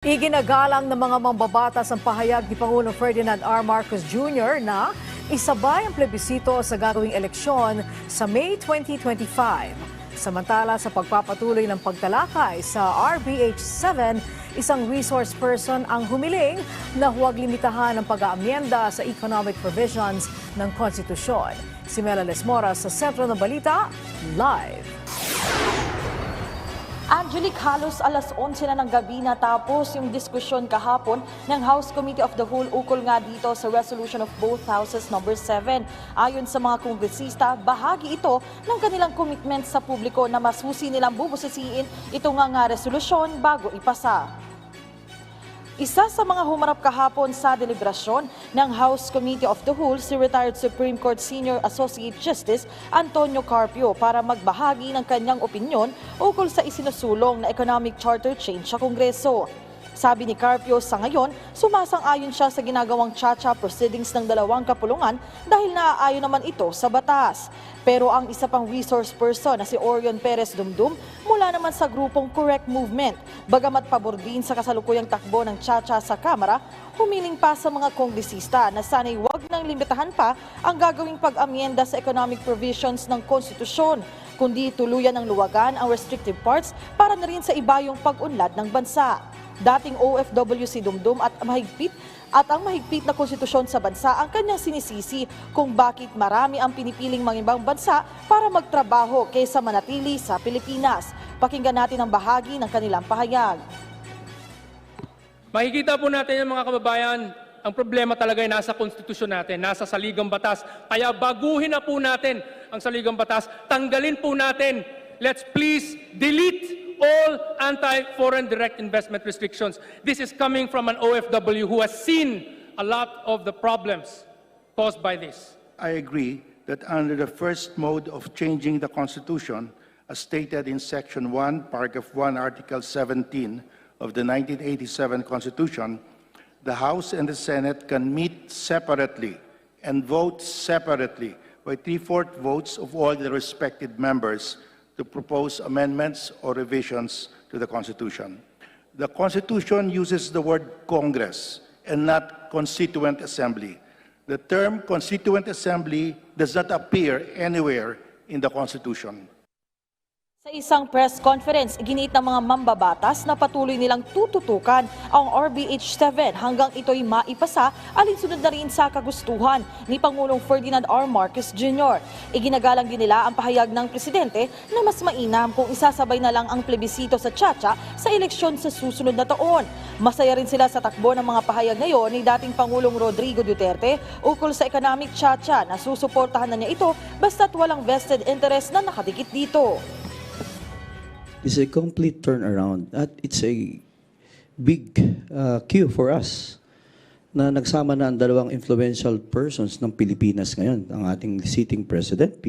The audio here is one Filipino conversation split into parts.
Iginagalang ng mga mambabatas ang pahayag ni Pangulong Ferdinand R. Marcos Jr. na isabay ang plebisito sa gagawing eleksyon sa May 2025. Samantala sa pagpapatuloy ng pagtalakay sa RBH 7, isang resource person ang humiling na huwag limitahan ang pag-aamyenda sa economic provisions ng konstitusyon. Si Mela Lesmora sa Sentro ng Balita, live. Angelic, halos alas 11 na ng gabi natapos yung diskusyon kahapon ng House Committee of the Whole ukol nga dito sa resolution of both houses number 7. Ayon sa mga kongresista, bahagi ito ng kanilang commitment sa publiko na masusi nilang bubusisiin ito nga resolusyon bago ipasa. Isa sa mga humarap kahapon sa deliberasyon ng House Committee of the Whole si retired Supreme Court Senior Associate Justice Antonio Carpio para magbahagi ng kanyang opinyon ukol sa isinusulong na economic charter change sa Kongreso. Sabi ni Carpio, sa ngayon, sumasang-ayon siya sa ginagawang cha-cha proceedings ng dalawang kapulungan dahil naaayon naman ito sa batas. Pero ang isa pang resource person na si Orion Perez Dumdum mula naman sa grupong Correct Movement, bagamat pabor din sa kasalukuyang takbo ng cha-cha sa Kamara, humiling pa sa mga kongresista na sana'y wag nang limitahan pa ang gagawing pag-amyenda sa economic provisions ng konstitusyon, kundi tuluyan ng luwagan ang restrictive parts para na rin sa iba yung pag-unlad ng bansa. Dating OFW si Dumdum at ang mahigpit na konstitusyon sa bansa ang kanyang sinisisi kung bakit marami ang pinipiling mga ibang bansa para magtrabaho kaysa manatili sa Pilipinas. Pakinggan natin ang bahagi ng kanilang pahayag. Makikita po natin yung mga kababayan, ang problema talaga ay nasa konstitusyon natin, nasa saligang batas. Kaya baguhin na po natin ang saligang batas, tanggalin po natin. Let's please delete all anti-foreign direct investment restrictions. This is coming from an OFW who has seen a lot of the problems caused by this. I agree that under the first mode of changing the Constitution, as stated in Section 1, Paragraph 1, Article 17 of the 1987 Constitution, the House and the Senate can meet separately and vote separately by 3/4 votes of all the respective members to propose amendments or revisions to the Constitution. The Constitution uses the word Congress and not Constituent Assembly. The term Constituent Assembly does not appear anywhere in the Constitution. Sa isang press conference, ginit ng mga mambabatas na patuloy nilang tututukan ang RBH 7 hanggang ito'y maipasa alinsunod na rin sa kagustuhan ni Pangulong Ferdinand R. Marcos Jr. Iginagalang din nila ang pahayag ng presidente na mas mainam kung isasabay na lang ang plebisito sa cha-cha sa eleksyon sa susunod na taon. Masaya rin sila sa takbo ng mga pahayag ngayon ni dating Pangulong Rodrigo Duterte ukol sa economic cha-cha na susuportahan na niya ito basta't walang vested interest na nakadikit dito. It's a complete turnaround at it's a big cue for us na nagsama na ang dalawang influential persons ng Pilipinas ngayon, ang ating sitting president,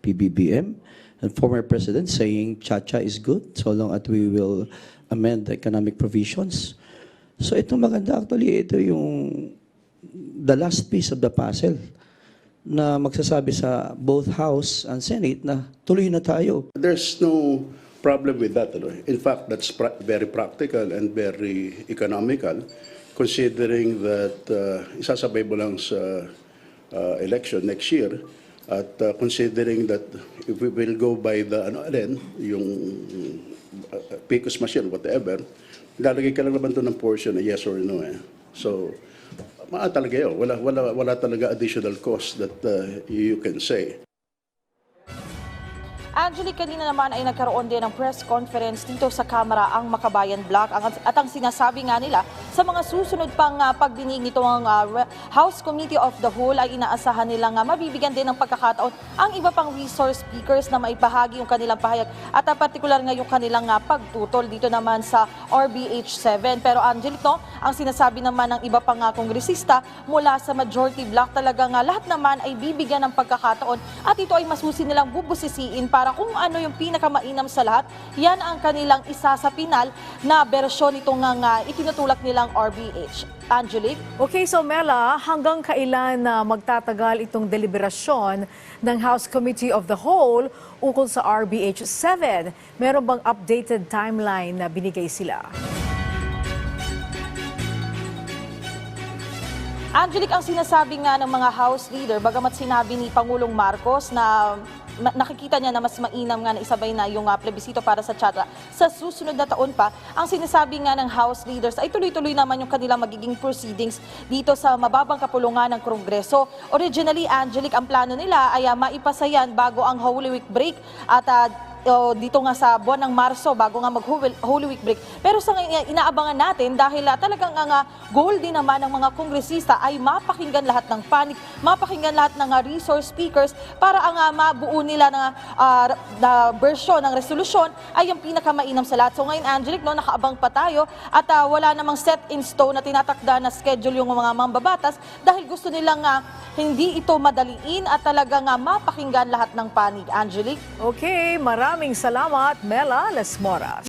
PBBM, and former president saying cha-cha is good so long as we will amend the economic provisions. So ito maganda actually, ito yung the last piece of the puzzle na magsasabi sa both House and Senate na tuloy na tayo. There's no problem with that. In fact, that's very practical and very economical, considering that isasabay mo lang sa election next year, at considering that if we will go by the yung PCOS machine, whatever, lalagay ka lang naman doon ng portion na yes or no. So, talaga yun. Wala talaga additional cost that you can say. Angelic, kanina naman ay nagkaroon din ng press conference dito sa Kamara ang Makabayan Bloc at ang sinasabi nga nila sa mga susunod pang pagdinig nito ang House Committee of the Whole ay inaasahan nilang mabibigyan din ng pagkakataon ang iba pang resource speakers na maipahagi yung kanilang pahayag at partikular nga yung kanilang pagtutol dito naman sa RBH 7. Pero Angelic, no, ang sinasabi naman ng iba pang kongresista mula sa majority bloc talaga nga lahat naman ay bibigyan ng pagkakataon at ito ay masusi nilang bubusisiin para kung ano yung pinakamainam sa lahat, yan ang kanilang isa sa pinal na bersyon nitong itinutulak nilang RBH. Angelic? Okay, so Mela, hanggang kailan magtatagal itong deliberasyon ng House Committee of the Whole ukol sa RBH 7? Meron bang updated timeline na binigay sila? Angelic, ang sinasabi nga ng mga House Leader, bagamat sinabi ni Pangulong Marcos na nakikita niya na mas mainam nga na isabay na yung plebisito para sa Chatra sa susunod na taon pa, ang sinasabi nga ng House Leaders ay tuloy-tuloy naman yung kanilang magiging proceedings dito sa mababang kapulungan ng Kongreso. Originally, Angelic, ang plano nila ay maipasa yan bago ang Holy Week break at dito nga sa buwan ng Marso bago nga mag-Holy Week break. Pero sa ngayon, inaabangan natin dahil talagang ang goal din naman ng mga kongresista ay mapakinggan lahat ng panig, mapakinggan lahat ng resource speakers para ang mabuo nila na version ng resolusyon ay yung pinakamainam sa lahat. So ngayon, Angelic, no, nakaabang pa tayo at wala namang set in stone na tinatakda na schedule yung mga mambabatas dahil gusto nilang hindi ito madaliin at talagang mapakinggan lahat ng panig. Angelic? Okay, maraming salamat, Mela Lesmora.